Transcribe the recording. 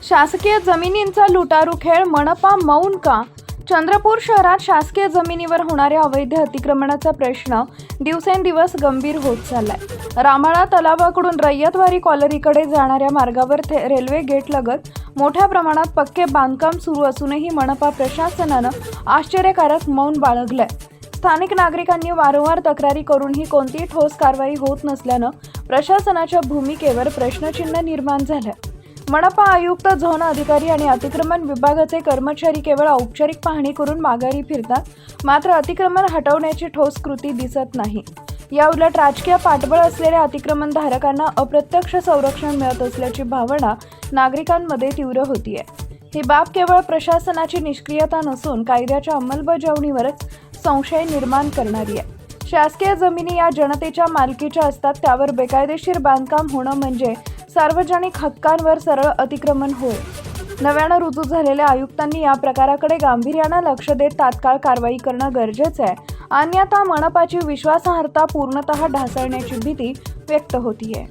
शासकीय जमिनींचा लुटारू खेळ मनपा मौन का? चंद्रपूर शहरात शासकीय जमिनीवर होणाऱ्या अवैध अतिक्रमणाचा प्रश्न दिवसेंदिवस गंभीर होत चाललाय। रामाळा तलावाकडून रय्यतवाडी कॉलनीकडे जाणाऱ्या मार्गावर रेल्वे गेट लगत मोठ्या प्रमाणात पक्के बांधकाम सुरू असूनही मनपा प्रशासनानं आश्चर्यकारक मौन बाळगलंय। स्थानिक नागरिकांनी वारंवार तक्रारी करूनही कोणतीही ठोस कारवाई होत नसल्यानं प्रशासनाच्या भूमिकेवर प्रश्नचिन्ह निर्माण झालंय। मनपा आयुक्त, झोन अधिकारी आणि अतिक्रमण विभागाचे कर्मचारी केवळ औपचारिक पाहणी करून माघारी फिरतात, मात्र अतिक्रमण हटवण्याची ठोस कृती दिसत नाही। याउलट राजकीय पाठबळ असलेल्या अतिक्रमणधारकांना अप्रत्यक्ष संरक्षण मिळत असल्याची भावना नागरिकांमध्ये तीव्र होतीये। ही बाब केवळ प्रशासनाची निष्क्रियता नसून कायद्याच्या अंमलबजावणीवरच संशय निर्माण करणारी आहे। शासकीय जमिनी या जनतेच्या मालकीच्या असतात, त्यावर बेकायदेशीर बांधकाम होणं म्हणजे सार्वजनिक हक्कांवर सरळ अतिक्रमण होय। नव्यानं रुजू झालेल्या आयुक्तांनी या प्रकाराकडे गांभीर्यानं लक्ष देत तात्काळ कारवाई करणं गरजेचं आहे, अन्यथा मनपाची विश्वासार्हता पूर्णतः ढासळण्याची भीती व्यक्त होतीये।